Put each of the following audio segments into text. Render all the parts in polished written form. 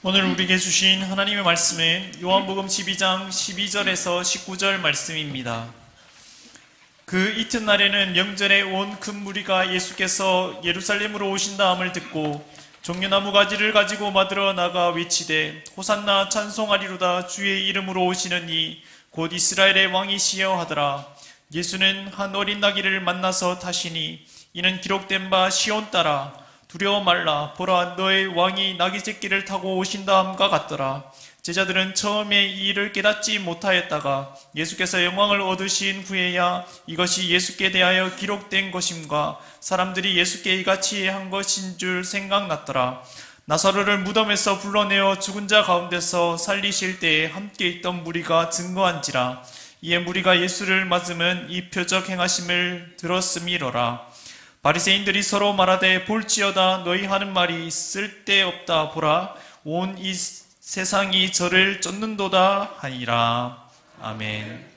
오늘 우리에게 주신 하나님의 말씀은 요한복음 12장 12절에서 19절 말씀입니다. 그 이튿날에는 명절에 온 큰 무리가 예수께서 예루살렘으로 오신다함을 듣고 종려나무 가지를 가지고 받으러 나가 외치되 호산나 찬송하리로다 주의 이름으로 오시는 이 곧 이스라엘의 왕이시여 하더라. 예수는 한 어린 나귀를 만나서 타시니 이는 기록된 바 시온 딸아 두려워 말라 보라 너의 왕이 나귀 새끼를 타고 오신다함과 같더라. 제자들은 처음에 이 일을 깨닫지 못하였다가 예수께서 영광을 얻으신 후에야 이것이 예수께 대하여 기록된 것임과 사람들이 예수께 이같이 한 것인 줄 생각났더라. 나사로를 무덤에서 불러내어 죽은 자 가운데서 살리실 때에 함께 있던 무리가 증거한지라. 이에 무리가 예수를 맞으면 이 표적 행하심을 들었음이로라. 바리새인들이 서로 말하되 볼지어다 너희 하는 말이 쓸데없다. 보라 온 이 세상이 저를 쫓는도다 하니라. 아멘.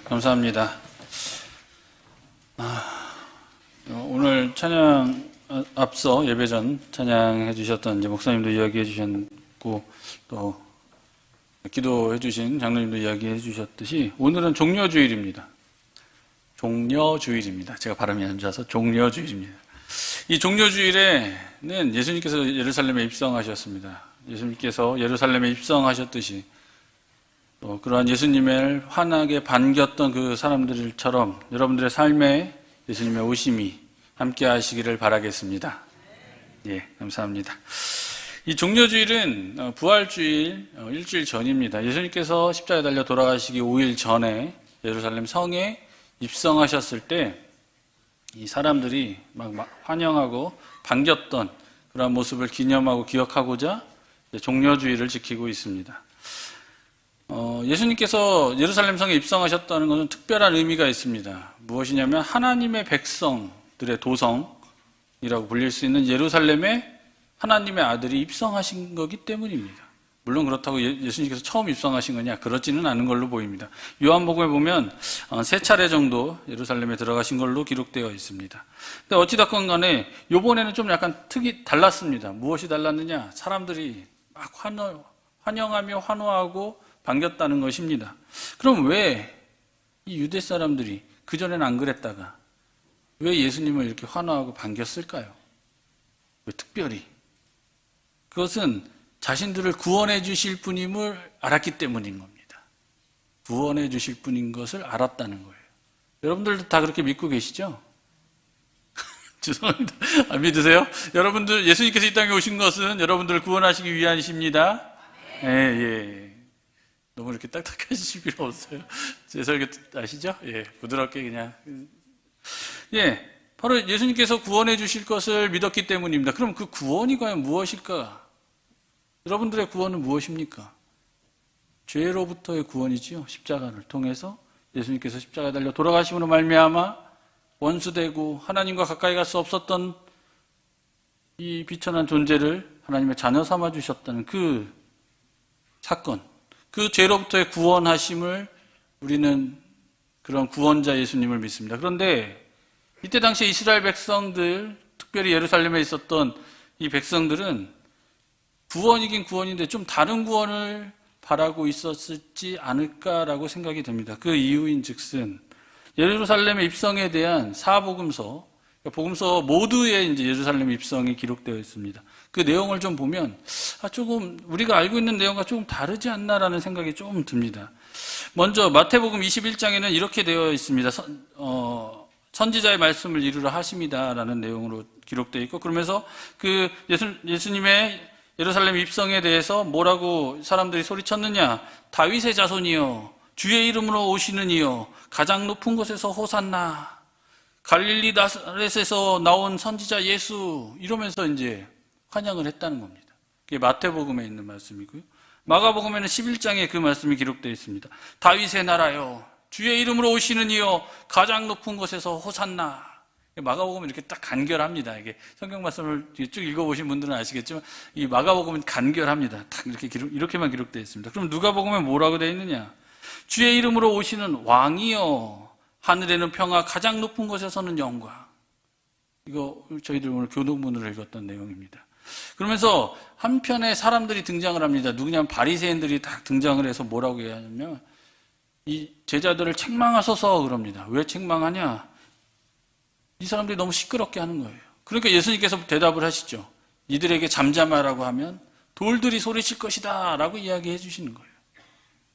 감사합니다. 오늘 찬양 앞서 예배 전 찬양해 주셨던 이제 목사님도 이야기해 주셨고 또 기도해 주신 장로님도 이야기해 주셨듯이 오늘은 종려주일입니다. 종려주일입니다. 제가 발음이 안 좋아서 종려주일입니다. 이 종려주일에는 예수님께서 예루살렘에 입성하셨습니다. 예수님께서 예루살렘에 입성하셨듯이 또 그러한 예수님을 환하게 반겼던 그 사람들처럼 여러분들의 삶에 예수님의 오심이 함께 하시기를 바라겠습니다. 예, 감사합니다. 이 종려주일은 부활주일 일주일 전입니다. 예수님께서 십자가에 달려 돌아가시기 5일 전에 예루살렘 성에 입성하셨을 때 이 사람들이 막 환영하고 반겼던 그런 모습을 기념하고 기억하고자 종려주일을 지키고 있습니다. 예수님께서 예루살렘 성에 입성하셨다는 것은 특별한 의미가 있습니다. 무엇이냐면 하나님의 백성들의 도성이라고 불릴 수 있는 예루살렘에 하나님의 아들이 입성하신 거기 때문입니다. 물론 그렇다고 예수님께서 처음 입성하신 거냐? 그렇지는 않은 걸로 보입니다. 요한복음에 보면 3차례 정도 예루살렘에 들어가신 걸로 기록되어 있습니다. 근데 어찌됐건 간에 이번에는 좀 약간 특이 달랐습니다. 무엇이 달랐느냐? 사람들이 막 환영하며 환호하고 반겼다는 것입니다. 그럼 왜 이 유대 사람들이 그전에는 안 그랬다가 왜 예수님을 이렇게 환호하고 반겼을까요? 왜 특별히? 그것은 자신들을 구원해 주실 분임을 알았기 때문인 겁니다. 구원해 주실 분인 것을 알았다는 거예요. 여러분들도 다 그렇게 믿고 계시죠? 죄송합니다. 안 믿으세요? 여러분들 예수님께서 이 땅에 오신 것은 여러분들을 구원하시기 위함이십니다. 예. 너무 이렇게 딱딱하실 필요 없어요. 제 설교 아시죠? 예, 부드럽게 그냥. 예, 바로 예수님께서 구원해 주실 것을 믿었기 때문입니다. 그럼 그 구원이 과연 무엇일까? 여러분들의 구원은 무엇입니까? 죄로부터의 구원이지요. 십자가를 통해서 예수님께서 십자가에 달려 돌아가심으로 말미암아 원수되고 하나님과 가까이 갈 수 없었던 이 비천한 존재를 하나님의 자녀 삼아 주셨다는 그 사건, 그 죄로부터의 구원하심을 우리는 그런 구원자 예수님을 믿습니다. 그런데 이때 당시에 이스라엘 백성들, 특별히 예루살렘에 있었던 이 백성들은 구원이긴 구원인데 좀 다른 구원을 바라고 있었지 않을까라고 생각이 됩니다. 그 이유인 즉슨 예루살렘의 입성에 대한 사복음서, 복음서 모두에 이제 예루살렘 입성이 기록되어 있습니다. 그 내용을 좀 보면 조금 우리가 알고 있는 내용과 조금 다르지 않나라는 생각이 좀 듭니다. 먼저 마태복음 21장에는 이렇게 되어 있습니다. 선지자의 말씀을 이루려 하심이다라는 내용으로 기록되어 있고, 그러면서 그 예수님의 예루살렘 입성에 대해서 뭐라고 사람들이 소리쳤느냐? 다윗의 자손이여, 주의 이름으로 오시는 이여, 가장 높은 곳에서 호산나, 갈릴리 나사렛에서 나온 선지자 예수, 이러면서 이제 환영을 했다는 겁니다. 그게 마태복음에 있는 말씀이고요. 마가복음에는 11장에 그 말씀이 기록되어 있습니다. 다윗의 나라여, 주의 이름으로 오시는 이여, 가장 높은 곳에서 호산나. 마가복음은 이렇게 딱 간결합니다. 이게 성경 말씀을 쭉 읽어보신 분들은 아시겠지만 이 마가복음은 간결합니다. 딱 이렇게만 기록되어 있습니다. 그럼 누가복음에 뭐라고 되어 있느냐? 주의 이름으로 오시는 왕이여, 하늘에는 평화, 가장 높은 곳에서는 영광. 이거 저희들 오늘 교동문으로 읽었던 내용입니다. 그러면서 한편에 사람들이 등장을 합니다. 누구냐면 바리새인들이 딱 등장을 해서 뭐라고 얘기하냐면 이 제자들을 책망하소서 그럽니다. 왜 책망하냐? 이 사람들이 너무 시끄럽게 하는 거예요. 그러니까 예수님께서 대답을 하시죠. 이들에게 잠잠하라고 하면 돌들이 소리칠 것이다 라고 이야기해 주시는 거예요.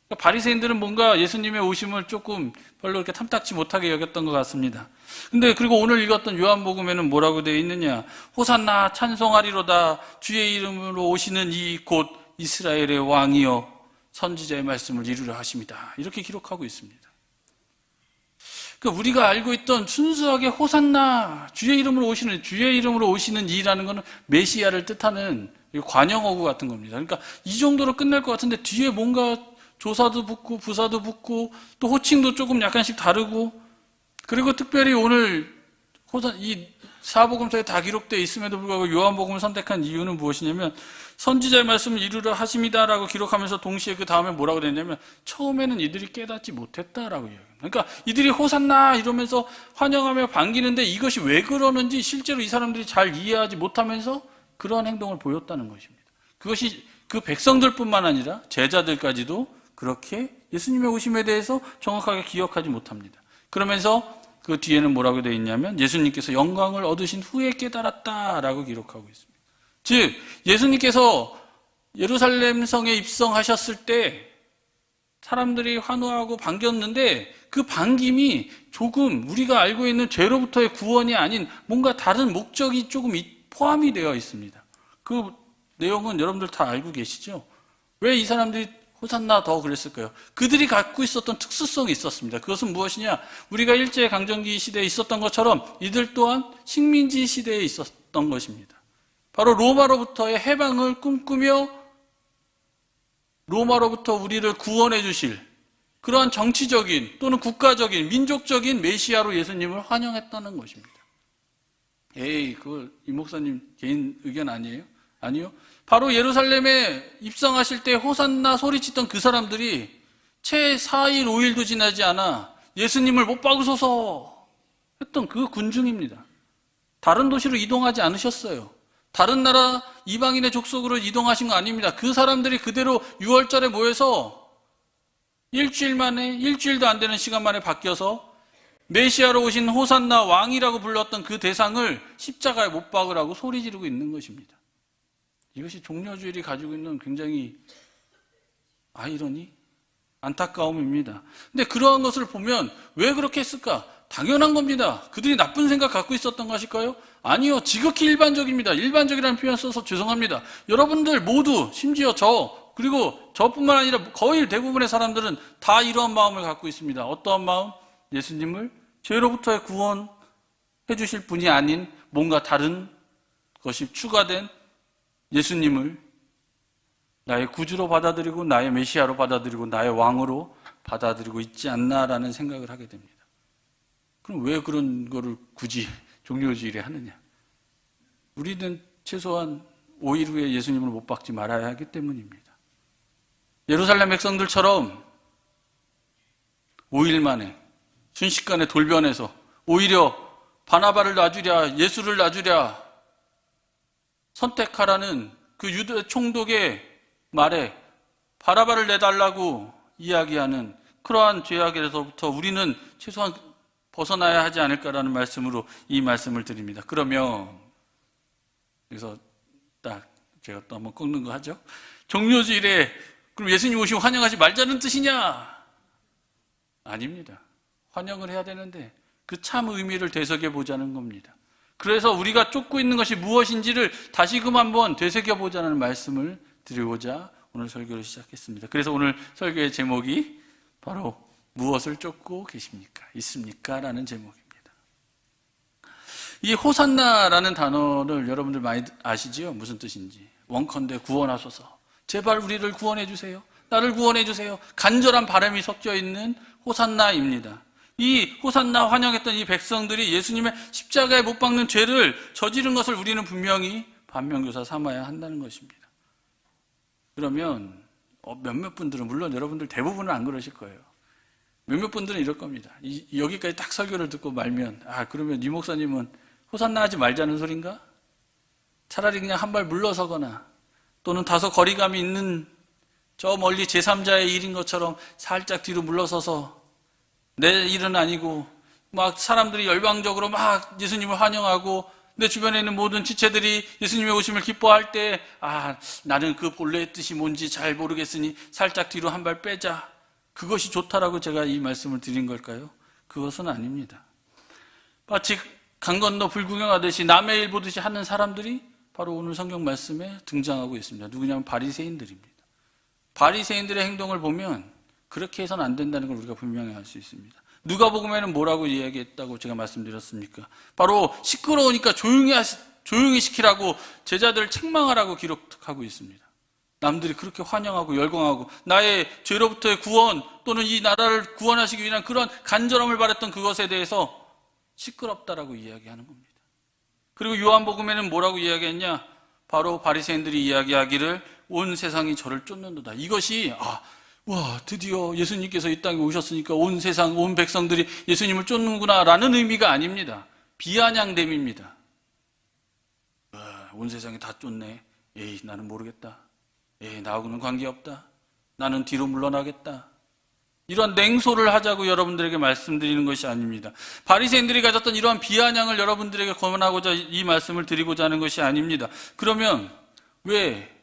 그러니까 바리새인들은 뭔가 예수님의 오심을 조금 별로 이렇게 탐탁지 못하게 여겼던 것 같습니다. 근데 그리고 오늘 읽었던 요한복음에는 뭐라고 되어 있느냐? 호산나 찬송하리로다, 주의 이름으로 오시는 이 곧 이스라엘의 왕이여, 선지자의 말씀을 이루려 하십니다. 이렇게 기록하고 있습니다. 그러니까 우리가 알고 있던 순수하게 호산나, 주의 이름으로 오시는 이라는 것은 메시아를 뜻하는 관형어구 같은 겁니다. 그러니까 이 정도로 끝날 것 같은데 뒤에 뭔가 조사도 붙고 부사도 붙고 또 호칭도 조금 약간씩 다르고, 그리고 특별히 오늘 이 사복음서에 다 기록되어 있음에도 불구하고 요한복음을 선택한 이유는 무엇이냐면 선지자의 말씀을 이루려 하심이다라고 기록하면서 동시에 그 다음에 뭐라고 되냐면 처음에는 이들이 깨닫지 못했다라고 이야기합니다. 그러니까 이들이 호산나 이러면서 환영하며 반기는데 이것이 왜 그러는지 실제로 이 사람들이 잘 이해하지 못하면서 그러한 행동을 보였다는 것입니다. 그것이 그 백성들뿐만 아니라 제자들까지도 그렇게 예수님의 오심에 대해서 정확하게 기억하지 못합니다. 그러면서 그 뒤에는 뭐라고 되어 있냐면 예수님께서 영광을 얻으신 후에 깨달았다라고 기록하고 있습니다. 즉 예수님께서 예루살렘 성에 입성하셨을 때 사람들이 환호하고 반겼는데 그 반김이 조금 우리가 알고 있는 죄로부터의 구원이 아닌 뭔가 다른 목적이 조금 포함이 되어 있습니다. 그 내용은 여러분들 다 알고 계시죠? 왜 이 사람들이 호산나 더 그랬을까요? 그들이 갖고 있었던 특수성이 있었습니다. 그것은 무엇이냐? 우리가 일제강점기 시대에 있었던 것처럼 이들 또한 식민지 시대에 있었던 것입니다. 바로 로마로부터의 해방을 꿈꾸며 로마로부터 우리를 구원해 주실 그러한 정치적인 또는 국가적인 민족적인 메시아로 예수님을 환영했다는 것입니다. 그거 이 목사님 개인 의견 아니에요? 아니요. 바로 예루살렘에 입성하실 때 호산나 소리치던 그 사람들이 채 4일 5일도 지나지 않아 예수님을 못 박으소서 했던 그 군중입니다. 다른 도시로 이동하지 않으셨어요. 다른 나라 이방인의 족속으로 이동하신 거 아닙니다. 그 사람들이 그대로 6월절에 모여서 일주일 만에, 일주일도 안 되는 시간 만에 바뀌어서 메시아로 오신 호산나 왕이라고 불렀던 그 대상을 십자가에 못 박으라고 소리 지르고 있는 것입니다. 이것이 종려주일이 가지고 있는 굉장히 아이러니? 안타까움입니다. 근데 그러한 것을 보면 왜 그렇게 했을까? 당연한 겁니다. 그들이 나쁜 생각 갖고 있었던 것일까요? 아니요. 지극히 일반적입니다. 일반적이라는 표현 써서 죄송합니다. 여러분들 모두, 심지어 저, 그리고 저뿐만 아니라 거의 대부분의 사람들은 다 이러한 마음을 갖고 있습니다. 어떠한 마음? 예수님을 죄로부터의 구원해 주실 분이 아닌 뭔가 다른 것이 추가된 예수님을 나의 구주로 받아들이고 나의 메시아로 받아들이고 나의 왕으로 받아들이고 있지 않나라는 생각을 하게 됩니다. 그럼 왜 그런 거를 굳이 종료주일에 하느냐? 우리는 최소한 5일 후에 예수님을 못 박지 말아야 하기 때문입니다. 예루살렘 백성들처럼 5일 만에 순식간에 돌변해서 오히려 바나바를 놔주랴 예수를 놔주랴 선택하라는 그 유대 총독의 말에 바나바를 내달라고 이야기하는 그러한 죄악에서부터 우리는 최소한 벗어나야 하지 않을까라는 말씀으로 이 말씀을 드립니다. 그러면 여기서 딱 제가 또 한번 꺾는 거 하죠. 종료주일에 그럼 예수님 오시면 환영하지 말자는 뜻이냐? 아닙니다. 환영을 해야 되는데 그 참 의미를 되새겨 보자는 겁니다. 그래서 우리가 쫓고 있는 것이 무엇인지를 다시금 한번 되새겨 보자는 말씀을 드리고자 오늘 설교를 시작했습니다. 그래서 오늘 설교의 제목이 바로 무엇을 쫓고 계십니까? 있습니까? 라는 제목입니다. 이 호산나라는 단어를 여러분들 많이 아시지요? 무슨 뜻인지. 원컨대 구원하소서. 제발 우리를 구원해 주세요. 나를 구원해 주세요. 간절한 바람이 섞여 있는 호산나입니다. 이 호산나 환영했던 이 백성들이 예수님의 십자가에 못 박는 죄를 저지른 것을 우리는 분명히 반면교사 삼아야 한다는 것입니다. 그러면 몇몇 분들은, 물론 여러분들 대부분은 안 그러실 거예요. 몇몇 분들은 이럴 겁니다. 여기까지 딱 설교를 듣고 말면 그러면 이 목사님은 호산나 하지 말자는 소린가? 차라리 그냥 한 발 물러서거나 또는 다소 거리감이 있는 저 멀리 제3자의 일인 것처럼 살짝 뒤로 물러서서 내 일은 아니고 막 사람들이 열광적으로 막 예수님을 환영하고 내 주변에 있는 모든 지체들이 예수님의 오심을 기뻐할 때 나는 그 본래의 뜻이 뭔지 잘 모르겠으니 살짝 뒤로 한 발 빼자. 그것이 좋다라고 제가 이 말씀을 드린 걸까요? 그것은 아닙니다. 마치 강 건너 불구경하듯이 남의 일 보듯이 하는 사람들이 바로 오늘 성경 말씀에 등장하고 있습니다. 누구냐면 바리새인들입니다. 바리새인들의 행동을 보면 그렇게 해서는 안 된다는 걸 우리가 분명히 알 수 있습니다. 누가복음에는 뭐라고 이야기했다고 제가 말씀드렸습니까? 바로 시끄러우니까 조용히 시키라고 제자들을 책망하라고 기록하고 있습니다. 남들이 그렇게 환영하고 열광하고 나의 죄로부터의 구원 또는 이 나라를 구원하시기 위한 그런 간절함을 바랬던 그것에 대해서 시끄럽다라고 이야기하는 겁니다. 그리고 요한복음에는 뭐라고 이야기했냐? 바로 바리새인들이 이야기하기를 온 세상이 저를 쫓는도다. 이것이 와, 드디어 예수님께서 이 땅에 오셨으니까 온 세상, 온 백성들이 예수님을 쫓는구나 라는 의미가 아닙니다. 비아냥됨입니다. 온 세상이 다 쫓네. 에이, 나는 모르겠다. 에이, 나하고는 관계없다. 나는 뒤로 물러나겠다. 이런 냉소를 하자고 여러분들에게 말씀드리는 것이 아닙니다. 바리새인들이 가졌던 이러한 비아냥을 여러분들에게 권하고자 이 말씀을 드리고자 하는 것이 아닙니다. 그러면 왜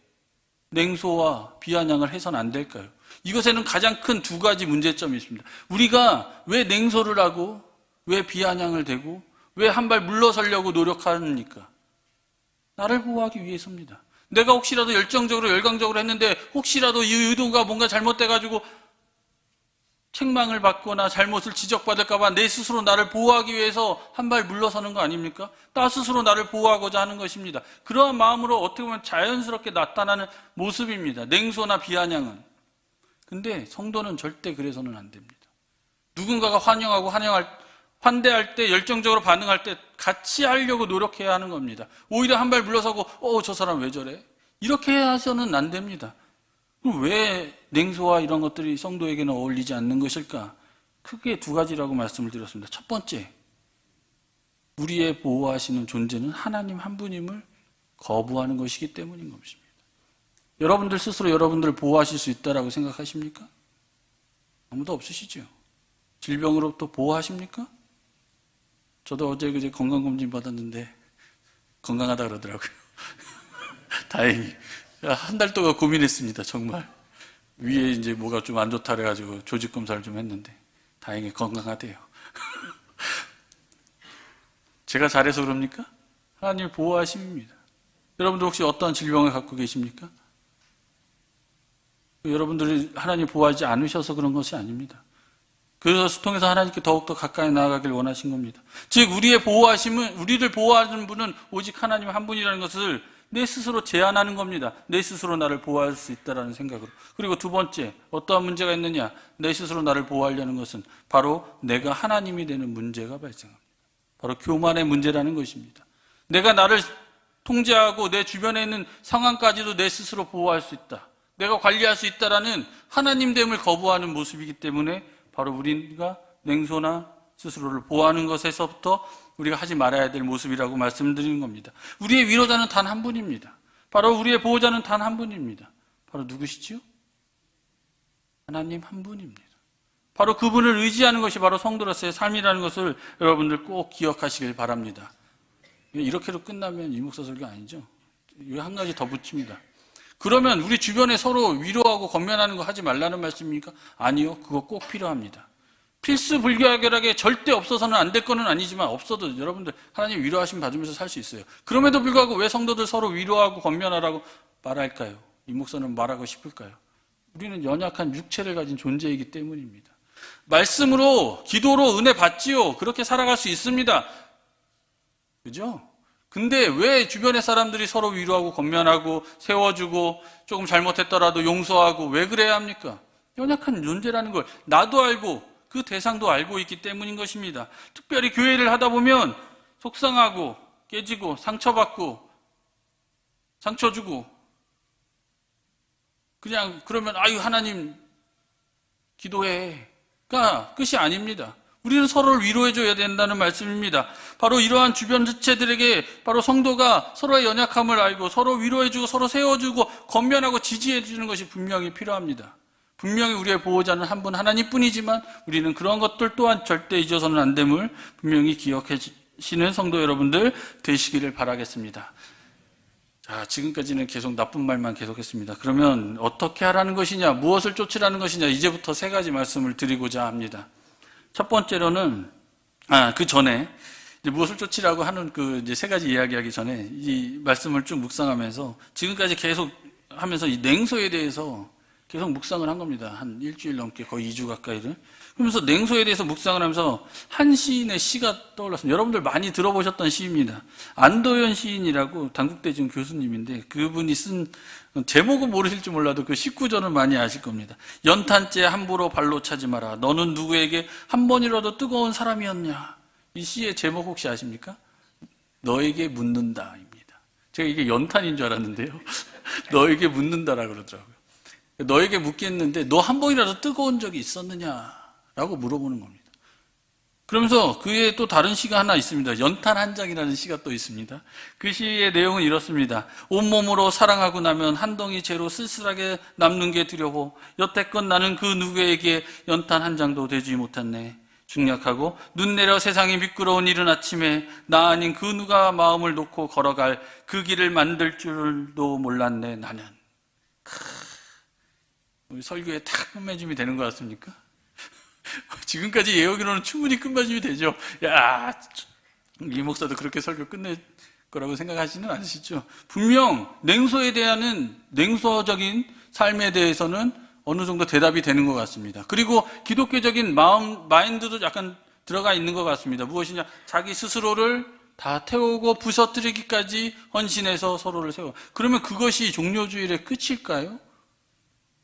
냉소와 비아냥을 해서는 안 될까요? 이것에는 가장 큰 두 가지 문제점이 있습니다. 우리가 왜 냉소를 하고 왜 비아냥을 대고 왜 한 발 물러서려고 노력합니까? 나를 보호하기 위해서입니다. 내가 혹시라도 열정적으로 열광적으로 했는데 혹시라도 이 의도가 뭔가 잘못돼가지고 책망을 받거나 잘못을 지적받을까 봐 내 스스로 나를 보호하기 위해서 한 발 물러서는 거 아닙니까? 나 스스로 나를 보호하고자 하는 것입니다. 그러한 마음으로 어떻게 보면 자연스럽게 나타나는 모습입니다. 냉소나 비아냥은. 근데 성도는 절대 그래서는 안 됩니다. 누군가가 환대할 때 열정적으로 반응할 때 같이 하려고 노력해야 하는 겁니다. 오히려 한 발 물러서고 저 사람 왜 저래? 이렇게 해서는 안 됩니다. 왜 냉소와 이런 것들이 성도에게는 어울리지 않는 것일까? 크게 두 가지라고 말씀을 드렸습니다. 첫 번째, 우리의 보호하시는 존재는 하나님 한 분임을 거부하는 것이기 때문인 것입니다. 여러분들 스스로 여러분들을 보호하실 수 있다라고 생각하십니까? 아무도 없으시죠? 질병으로부터 보호하십니까? 저도 어제 그제 건강검진 받았는데 건강하다 그러더라고요. 다행히. 한 달 동안 고민했습니다, 정말. 위에 이제 뭐가 좀 안 좋다 그래가지고 조직 검사를 좀 했는데 다행히 건강하대요. 제가 잘해서 그럽니까? 하나님의 보호하심입니다. 여러분들 혹시 어떠한 질병을 갖고 계십니까? 여러분들이 하나님 보호하지 않으셔서 그런 것이 아닙니다. 그래서 통해서 하나님께 더욱더 가까이 나아가길 원하신 겁니다. 즉 우리의 보호하심은, 우리를 보호하는 분은 오직 하나님 한 분이라는 것을 내 스스로 제안하는 겁니다. 내 스스로 나를 보호할 수 있다는 생각으로. 그리고 두 번째, 어떠한 문제가 있느냐? 내 스스로 나를 보호하려는 것은 바로 내가 하나님이 되는 문제가 발생합니다. 바로 교만의 문제라는 것입니다. 내가 나를 통제하고 내 주변에 있는 상황까지도 내 스스로 보호할 수 있다. 내가 관리할 수 있다라는 하나님됨을 거부하는 모습이기 때문에 바로 우리가 냉소나 스스로를 보호하는 것에서부터 우리가 하지 말아야 될 모습이라고 말씀드리는 겁니다. 우리의 위로자는 단 한 분입니다. 바로 우리의 보호자는 단 한 분입니다. 바로 누구시지요? 하나님 한 분입니다. 바로 그분을 의지하는 것이 바로 성도로서의 삶이라는 것을 여러분들 꼭 기억하시길 바랍니다. 이렇게로 끝나면 이 목사 설교 아니죠? 여기 한 가지 더 붙입니다. 그러면 우리 주변에 서로 위로하고 권면하는 거 하지 말라는 말씀입니까? 아니요. 그거 꼭 필요합니다. 필수 불가결하게 절대 없어서는 안 될 거는 아니지만 없어도 여러분들 하나님 위로하심 받으면서 살 수 있어요. 그럼에도 불구하고 왜 성도들 서로 위로하고 권면하라고 말할까요? 이 목사는 말하고 싶을까요? 우리는 연약한 육체를 가진 존재이기 때문입니다. 말씀으로, 기도로 은혜 받지요. 그렇게 살아갈 수 있습니다. 그죠? 근데 왜 주변의 사람들이 서로 위로하고 권면하고 세워주고 조금 잘못했더라도 용서하고 왜 그래야 합니까? 연약한 존재라는 걸 나도 알고 그 대상도 알고 있기 때문인 것입니다. 특별히 교회를 하다 보면 속상하고 깨지고 상처받고 상처 주고 그냥 그러면 아유 하나님 기도해가 끝이 아닙니다. 우리는 서로를 위로해줘야 된다는 말씀입니다. 바로 이러한 주변 지체들에게 바로 성도가 서로의 연약함을 알고 서로 위로해주고 서로 세워주고 권면하고 지지해주는 것이 분명히 필요합니다. 분명히 우리의 보호자는 한 분 하나님뿐이지만 우리는 그런 것들 또한 절대 잊어서는 안 됨을 분명히 기억하시는 성도 여러분들 되시기를 바라겠습니다. 자, 지금까지는 계속 나쁜 말만 계속했습니다. 그러면 어떻게 하라는 것이냐, 무엇을 쫓으라는 것이냐, 이제부터 세 가지 말씀을 드리고자 합니다. 첫 번째로는 그 전에 이제 무엇을 쫓으라고 하는 그 이제 세 가지 이야기하기 전에 이 말씀을 쭉 묵상하면서 지금까지 계속 하면서 이 냉소에 대해서 계속 묵상을 한 겁니다. 한 일주일 넘게 거의 2주 가까이를. 그러면서 냉소에 대해서 묵상을 하면서 한 시인의 시가 떠올랐습니다. 여러분들 많이 들어보셨던 시입니다. 안도현 시인이라고 단국대 지금 교수님인데 그분이 쓴 제목은 모르실지 몰라도 그 19절은 많이 아실 겁니다. 연탄재 함부로 발로 차지 마라. 너는 누구에게 한 번이라도 뜨거운 사람이었냐. 이 시의 제목 혹시 아십니까? 너에게 묻는다입니다. 제가 이게 연탄인 줄 알았는데요. 너에게 묻는다라 그러더라고요. 너에게 묻겠는데 너 한 번이라도 뜨거운 적이 있었느냐라고 물어보는 겁니다. 그러면서 그에 또 다른 시가 하나 있습니다. 연탄 한 장이라는 시가 또 있습니다. 그 시의 내용은 이렇습니다. 온몸으로 사랑하고 나면 한 덩이 재로 쓸쓸하게 남는 게 두려워. 여태껏 나는 그 누구에게 연탄 한 장도 되지 못했네. 중약하고 눈 내려 세상이 미끄러운 이른 아침에 나 아닌 그 누가 마음을 놓고 걸어갈 그 길을 만들 줄도 몰랐네 나는. 우리 설교에 딱 끝맺음이 되는 것 같습니까? 지금까지 예언으로는 충분히 끝맺음이 되죠. 야, 이 목사도 그렇게 설교 끝낼 거라고 생각하지는 않으시죠? 분명 냉소에 대한 냉소적인 삶에 대해서는 어느 정도 대답이 되는 것 같습니다. 그리고 기독교적인 마인드도 약간 들어가 있는 것 같습니다. 무엇이냐? 자기 스스로를 다 태우고 부서뜨리기까지 헌신해서 서로를 세워. 그러면 그것이 종료주일의 끝일까요?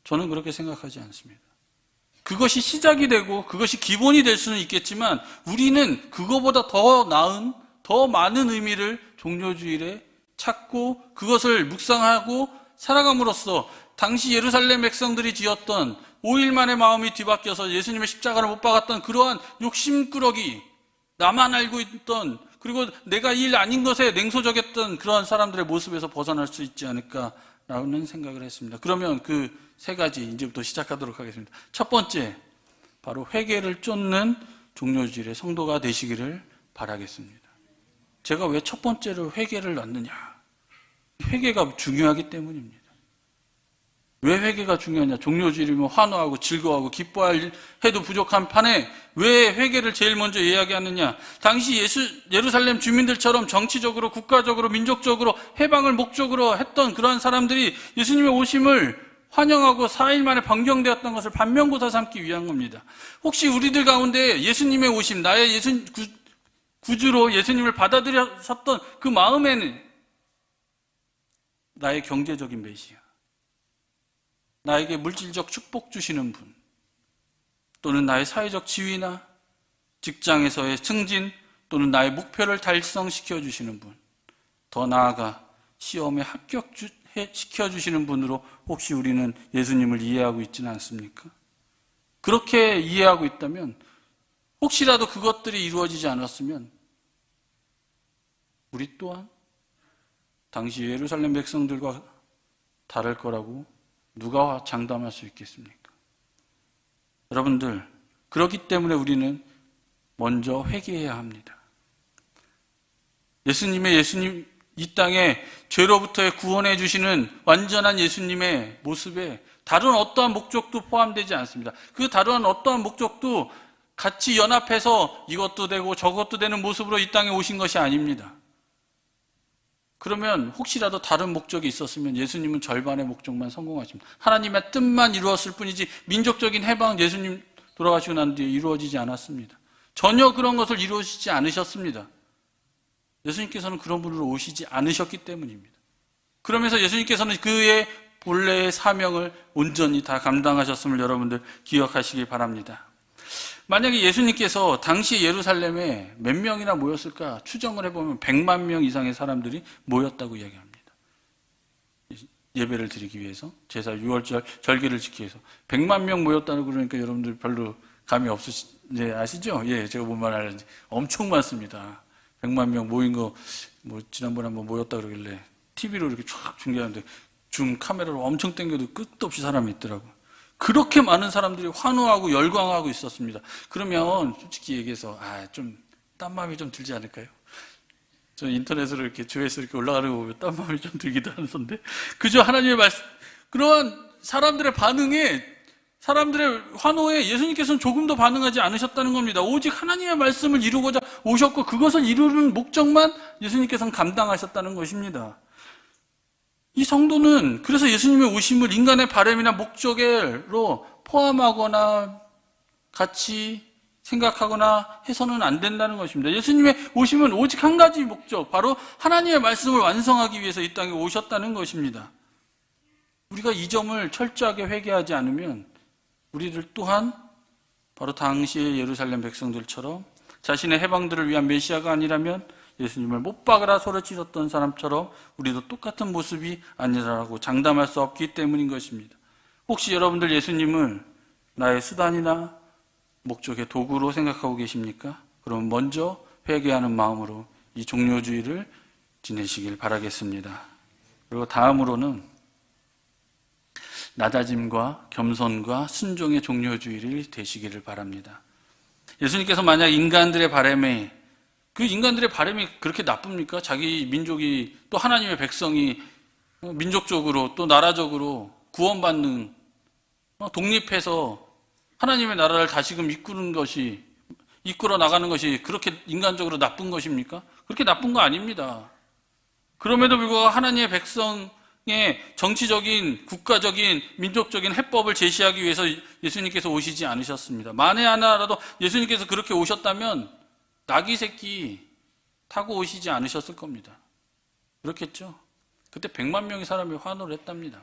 저는 그렇게 생각하지 않습니다. 그것이 시작이 되고 그것이 기본이 될 수는 있겠지만 우리는 그거보다 더 나은, 더 많은 의미를 종료주일에 찾고 그것을 묵상하고 살아감으로써 당시 예루살렘 백성들이 지었던 5일 만에 마음이 뒤바뀌어서 예수님의 십자가를 못 박았던 그러한 욕심꾸러기, 나만 알고 있던, 그리고 내가 일 아닌 것에 냉소적이었던 그러한 사람들의 모습에서 벗어날 수 있지 않을까라는 생각을 했습니다. 그러면 그 세 가지 이제부터 시작하도록 하겠습니다. 첫 번째, 바로 회개를 쫓는 종료주일의 성도가 되시기를 바라겠습니다. 제가 왜 첫 번째로 회개를 넣느냐? 회개가 중요하기 때문입니다. 왜 회개가 중요하냐? 종료주일이면 환호하고 즐거워하고 기뻐할 해도 부족한 판에 왜 회개를 제일 먼저 이야기하느냐? 당시 예루살렘 주민들처럼 정치적으로, 국가적으로, 민족적으로 해방을 목적으로 했던 그러한 사람들이 예수님의 오심을 환영하고 4일 만에 변경되었던 것을 반면교사 삼기 위한 겁니다. 혹시 우리들 가운데 예수님의 오심, 나의 구주로 예수님을 받아들였었던 그 마음에는 나의 경제적인 메시아, 나에게 물질적 축복 주시는 분, 또는 나의 사회적 지위나 직장에서의 승진, 또는 나의 목표를 달성시켜 주시는 분, 더 나아가 시험에 합격시켜 주시는 분으로 혹시 우리는 예수님을 이해하고 있지는 않습니까? 그렇게 이해하고 있다면 혹시라도 그것들이 이루어지지 않았으면 우리 또한 당시 예루살렘 백성들과 다를 거라고 누가 장담할 수 있겠습니까? 여러분들, 그렇기 때문에 우리는 먼저 회개해야 합니다. 예수님 이 땅에 죄로부터의 구원해 주시는 완전한 예수님의 모습에 다른 어떠한 목적도 포함되지 않습니다. 그 다른 어떠한 목적도 같이 연합해서 이것도 되고 저것도 되는 모습으로 이 땅에 오신 것이 아닙니다. 그러면 혹시라도 다른 목적이 있었으면 예수님은 절반의 목적만 성공하십니다. 하나님의 뜻만 이루었을 뿐이지 민족적인 해방, 예수님 돌아가시고 난 뒤에 이루어지지 않았습니다. 전혀 그런 것을 이루어지지 않으셨습니다. 예수님께서는 그런 분으로 오시지 않으셨기 때문입니다. 그러면서 예수님께서는 그의 본래의 사명을 온전히 다 감당하셨음을 여러분들 기억하시기 바랍니다. 만약에 예수님께서 당시 예루살렘에 몇 명이나 모였을까 추정을 해보면 100만 명 이상의 사람들이 모였다고 이야기합니다. 예배를 드리기 위해서, 제사 6월절 절기를 지키기 위해서 100만 명 모였다고 그러니까 여러분들 별로 감이 아시죠? 예, 제가 뭔 말 하는지 엄청 많습니다. 100만 명 모인 거, 지난번에 한번 모였다 그러길래 TV로 이렇게 쫙 중계하는데 줌 카메라로 엄청 당겨도 끝도 없이 사람이 있더라고요. 그렇게 많은 사람들이 환호하고 열광하고 있었습니다. 그러면 솔직히 얘기해서 좀 딴마음이 좀 들지 않을까요? 저 인터넷으로 이렇게 조회수 이렇게 올라가는 거 보면 딴마음이 좀 들기도 하는데, 그저 하나님의 말씀, 그러한 사람들의 반응에, 사람들의 환호에 예수님께서는 조금도 반응하지 않으셨다는 겁니다. 오직 하나님의 말씀을 이루고자 오셨고 그것을 이루는 목적만 예수님께서는 감당하셨다는 것입니다. 이 성도는 그래서 예수님의 오심을 인간의 바람이나 목적으로 포함하거나 같이 생각하거나 해서는 안 된다는 것입니다. 예수님의 오심은 오직 한 가지 목적, 바로 하나님의 말씀을 완성하기 위해서 이 땅에 오셨다는 것입니다. 우리가 이 점을 철저하게 회개하지 않으면 우리들 또한 바로 당시의 예루살렘 백성들처럼 자신의 해방들을 위한 메시아가 아니라면 예수님을 못 박으라 소리치셨던 사람처럼 우리도 똑같은 모습이 아니라고 장담할 수 없기 때문인 것입니다. 혹시 여러분들 예수님을 나의 수단이나 목적의 도구로 생각하고 계십니까? 그럼 먼저 회개하는 마음으로 이 종료주의를 지내시길 바라겠습니다. 그리고 다음으로는 낮아짐과 겸손과 순종의 종료주의를 되시기를 바랍니다. 예수님께서 만약 인간들의 바람이 그렇게 나쁩니까? 자기 민족이 또 하나님의 백성이 민족적으로 또 나라적으로 구원받는 독립해서 하나님의 나라를 다시금 이끌어 나가는 것이 그렇게 인간적으로 나쁜 것입니까? 그렇게 나쁜 거 아닙니다. 그럼에도 불구하고 하나님의 백성의 정치적인, 국가적인, 민족적인 해법을 제시하기 위해서 예수님께서 오시지 않으셨습니다. 만에 하나라도 예수님께서 그렇게 오셨다면 나귀 새끼 타고 오시지 않으셨을 겁니다. 그렇겠죠? 그때 100만 명의 사람이 환호를 했답니다.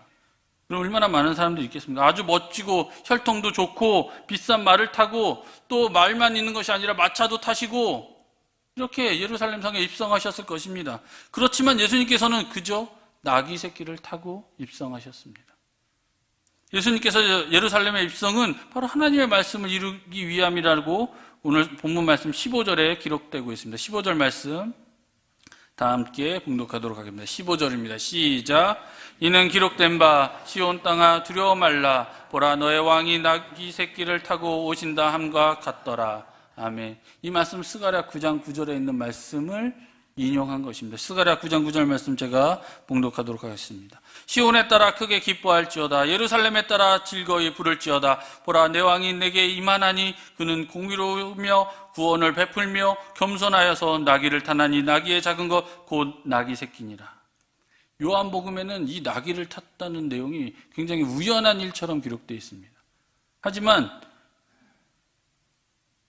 그럼 얼마나 많은 사람들이 있겠습니까? 아주 멋지고 혈통도 좋고 비싼 말을 타고 또 말만 있는 것이 아니라 마차도 타시고 이렇게 예루살렘 성에 입성하셨을 것입니다. 그렇지만 예수님께서는 그저 나귀 새끼를 타고 입성하셨습니다. 예수님께서 예루살렘의 입성은 바로 하나님의 말씀을 이루기 위함이라고 오늘 본문 말씀 15절에 기록되고 있습니다. 15절 말씀 다 함께 봉독하도록 하겠습니다. 15절입니다. 시작. 이는 기록된 바 시온 땅아 두려워 말라. 보라 너의 왕이 나귀 새끼를 타고 오신다 함과 같더라. 아멘. 이 말씀 스가랴 9장 9절에 있는 말씀을 인용한 것입니다. 스가랴 9장 9절 말씀 제가 봉독하도록 하겠습니다. 시온에 따라 크게 기뻐할지어다. 예루살렘에 따라 즐거이 부를지어다. 보라 내 왕이 내게 임하나니 그는 공의로우며 구원을 베풀며 겸손하여서 나귀를 타나니 나귀의 작은 것 곧 나귀 새끼니라. 요한복음에는 이 나귀를 탔다는 내용이 굉장히 우연한 일처럼 기록되어 있습니다. 하지만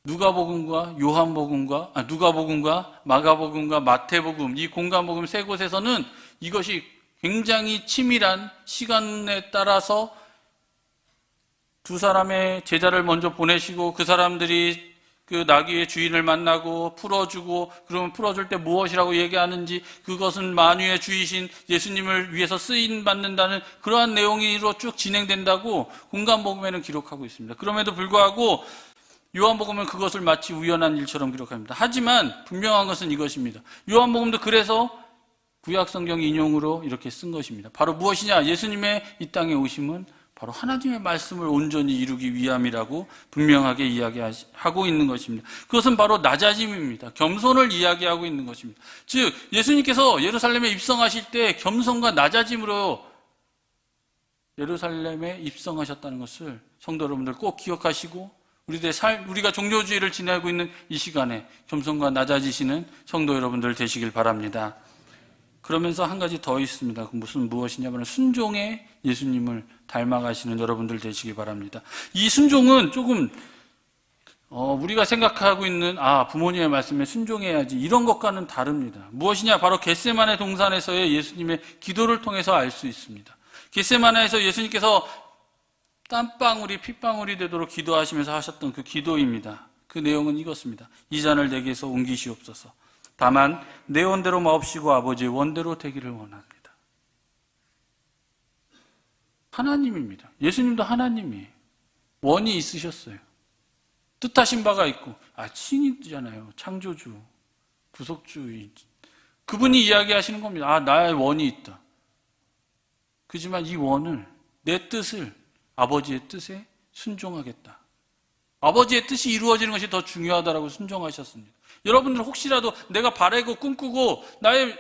누가복음과 마가복음과 마태복음 이 공간복음 세 곳에서는 이것이 굉장히 치밀한 시간에 따라서 두 사람의 제자를 먼저 보내시고 그 사람들이 그 나귀의 주인을 만나고 풀어주고 그러면 풀어줄 때 무엇이라고 얘기하는지 그것은 만유의 주이신 예수님을 위해서 쓰임받는다는 그러한 내용으로 쭉 진행된다고 공간복음에는 기록하고 있습니다. 그럼에도 불구하고 요한복음은 그것을 마치 우연한 일처럼 기록합니다. 하지만 분명한 것은 이것입니다. 요한복음도 그래서 구약성경 인용으로 이렇게 쓴 것입니다. 바로 무엇이냐? 예수님의 이 땅에 오심은 바로 하나님의 말씀을 온전히 이루기 위함이라고 분명하게 이야기하고 있는 것입니다. 그것은 바로 낮아짐입니다. 겸손을 이야기하고 있는 것입니다. 즉 예수님께서 예루살렘에 입성하실 때 겸손과 낮아짐으로 예루살렘에 입성하셨다는 것을 성도 여러분들 꼭 기억하시고 우리가 종료주의를 지내고 있는 이 시간에 겸손과 낮아지시는 성도 여러분들 되시길 바랍니다. 그러면서 한 가지 더 있습니다. 무엇이냐면 순종의 예수님을 닮아가시는 여러분들 되시길 바랍니다. 이 순종은 조금 우리가 생각하고 있는 부모님의 말씀에 순종해야지 이런 것과는 다릅니다. 무엇이냐? 바로 겟세마네 동산에서의 예수님의 기도를 통해서 알 수 있습니다. 겟세마네에서 예수님께서 땀방울이 핏방울이 되도록 기도하시면서 하셨던 그 기도입니다. 그 내용은 이것입니다. 이 잔을 내게서 옮기시옵소서. 다만 내 원대로 마옵시고 아버지의 원대로 되기를 원합니다. 하나님입니다. 예수님도 하나님이에요. 원이 있으셨어요. 뜻하신 바가 있고 신이잖아요. 창조주, 구속주. 그분이 이야기하시는 겁니다. 나의 원이 있다. 그지만 이 원을 내 뜻을 아버지의 뜻에 순종하겠다. 아버지의 뜻이 이루어지는 것이 더 중요하다라고 순종하셨습니다. 여러분들 혹시라도 내가 바라고 꿈꾸고 나의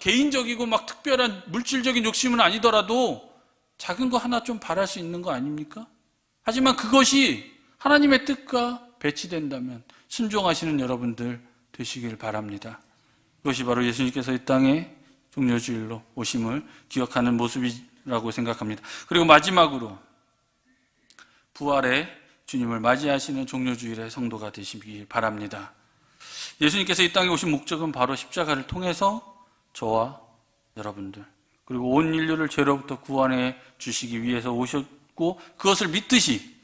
개인적이고 특별한 물질적인 욕심은 아니더라도 작은 거 하나 좀 바랄 수 있는 거 아닙니까? 하지만 그것이 하나님의 뜻과 배치된다면 순종하시는 여러분들 되시길 바랍니다. 그것이 바로 예수님께서 이 땅에 종료주일로 오심을 기억하는 모습이라고 생각합니다. 그리고 마지막으로 부활의 주님을 맞이하시는 종료주일의 성도가 되시길 바랍니다. 예수님께서 이 땅에 오신 목적은 바로 십자가를 통해서 저와 여러분들 그리고 온 인류를 죄로부터 구원해 주시기 위해서 오셨고 그것을 믿듯이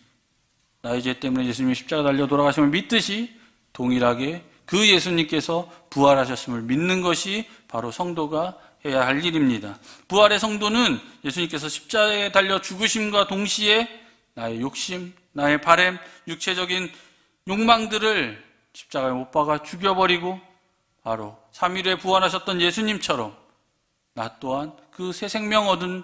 나의 죄 때문에 예수님이 십자가 달려 돌아가심을 믿듯이 동일하게 그 예수님께서 부활하셨음을 믿는 것이 바로 성도가 해야 할 일입니다. 부활의 성도는 예수님께서 십자가에 달려 죽으심과 동시에 나의 욕심, 나의 바램, 육체적인 욕망들을 십자가에 못 박아 죽여버리고 바로 3일에 부활하셨던 예수님처럼 나 또한 그 새 생명 얻은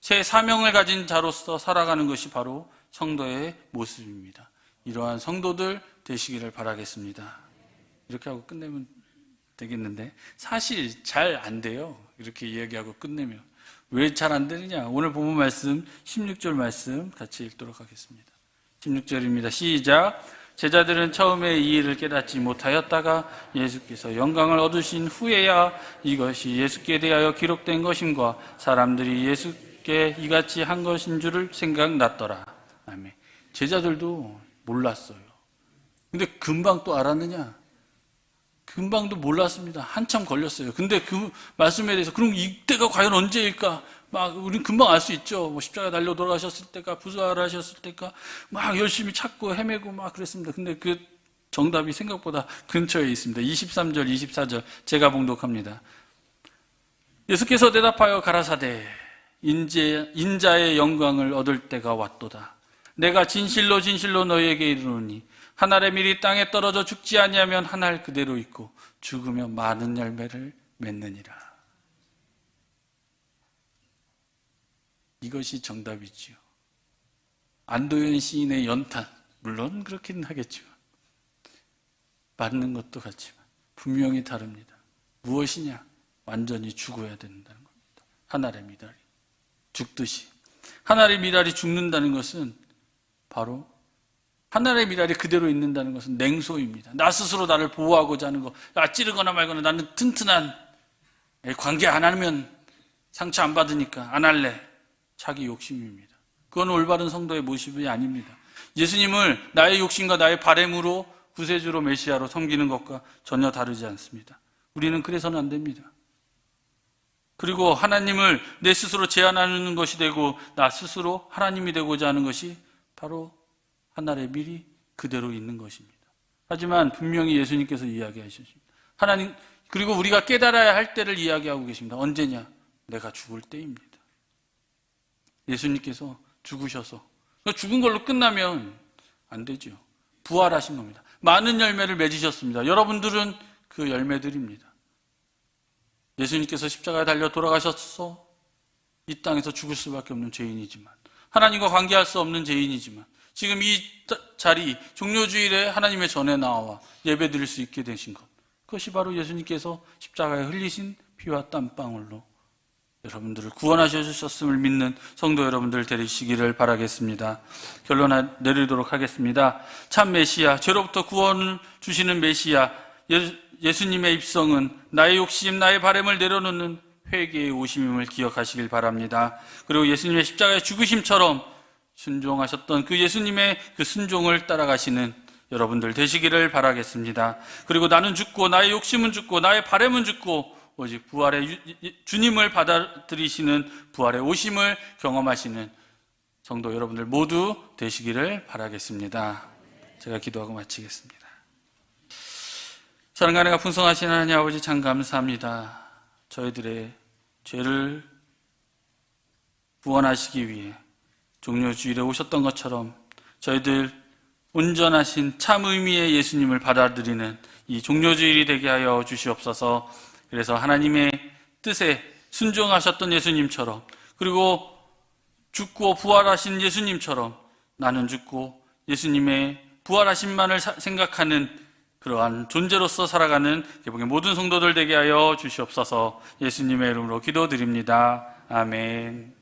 새 사명을 가진 자로서 살아가는 것이 바로 성도의 모습입니다. 이러한 성도들 되시기를 바라겠습니다. 이렇게 하고 끝내면 되겠는데 사실 잘 안 돼요. 이렇게 이야기하고 끝내면. 왜 잘 안 되느냐? 오늘 본문 말씀 16절 말씀 같이 읽도록 하겠습니다. 16절입니다. 시작. 제자들은 처음에 이 일을 깨닫지 못하였다가 예수께서 영광을 얻으신 후에야 이것이 예수께 대하여 기록된 것임과 사람들이 예수께 이같이 한 것인 줄을 생각났더라. 아멘. 제자들도 몰랐어요. 근데 금방 또 알았느냐? 금방도 몰랐습니다. 한참 걸렸어요. 근데 그 말씀에 대해서 그럼 이때가 과연 언제일까? 막 우리는 금방 알 수 있죠. 뭐 십자가 달려 돌아가셨을 때가, 부활하셨을 때가 막 열심히 찾고 헤매고 막 그랬습니다. 근데 그 정답이 생각보다 근처에 있습니다. 23절, 24절 제가 봉독합니다. 예수께서 대답하여 가라사대 인자의 영광을 얻을 때가 왔도다. 내가 진실로 진실로 너희에게 이르노니 한 알의 밀이 땅에 떨어져 죽지 아니하면 한 알 그대로 있고 죽으면 많은 열매를 맺느니라. 이것이 정답이지요. 안도현 시인의 연탄, 물론 그렇긴 하겠지만 맞는 것도 같지만 분명히 다릅니다. 무엇이냐? 완전히 죽어야 된다는 겁니다. 한 알의 미랄이 죽듯이. 한 알의 미랄이 죽는다는 것은 바로 한 알의 미랄이 그대로 있는다는 것은 냉소입니다. 나 스스로 나를 보호하고자 하는 거. 찌르거나 말거나 나는 튼튼한, 관계 안 하면 상처 안 받으니까 안 할래. 자기 욕심입니다. 그건 올바른 성도의 모습이 아닙니다. 예수님을 나의 욕심과 나의 바램으로 구세주로 메시아로 섬기는 것과 전혀 다르지 않습니다. 우리는 그래서는 안 됩니다. 그리고 하나님을 내 스스로 제한하는 것이 되고 나 스스로 하나님이 되고자 하는 것이 바로 하늘의 밀이 그대로 있는 것입니다. 하지만 분명히 예수님께서 이야기하셨습니다. 하나님, 그리고 우리가 깨달아야 할 때를 이야기하고 계십니다. 언제냐? 내가 죽을 때입니다. 예수님께서 죽으셔서 죽은 걸로 끝나면 안 되죠. 부활하신 겁니다. 많은 열매를 맺으셨습니다. 여러분들은 그 열매들입니다. 예수님께서 십자가에 달려 돌아가셔서 이 땅에서 죽을 수밖에 없는 죄인이지만, 하나님과 관계할 수 없는 죄인이지만, 지금 이 자리 종료주일에 하나님의 전에 나와 예배드릴 수 있게 되신 것, 그것이 바로 예수님께서 십자가에 흘리신 피와 땀방울로 여러분들을 구원하셨음을 믿는 성도 여러분들 되시기를 바라겠습니다. 결론 내리도록 하겠습니다. 참 메시아, 죄로부터 구원을 주시는 메시아 예수님의 입성은 나의 욕심, 나의 바램을 내려놓는 회개의 오심임을 기억하시길 바랍니다. 그리고 예수님의 십자가의 죽으심처럼 순종하셨던 그 예수님의 그 순종을 따라가시는 여러분들 되시기를 바라겠습니다. 그리고 나는 죽고 나의 욕심은 죽고 나의 바램은 죽고 오직 부활의 주님을 받아들이시는 부활의 오심을 경험하시는 성도 여러분들 모두 되시기를 바라겠습니다. 제가 기도하고 마치겠습니다. 사랑과 은혜가 풍성하신 하나님 아버지 참 감사합니다. 저희들의 죄를 구원하시기 위해 종료주일에 오셨던 것처럼 저희들 온전하신 참 의미의 예수님을 받아들이는 이 종료주일이 되게 하여 주시옵소서. 그래서 하나님의 뜻에 순종하셨던 예수님처럼, 그리고 죽고 부활하신 예수님처럼 나는 죽고 예수님의 부활하심만을 생각하는 그러한 존재로서 살아가는 개복의 모든 성도들 되게 하여 주시옵소서. 예수님의 이름으로 기도드립니다. 아멘.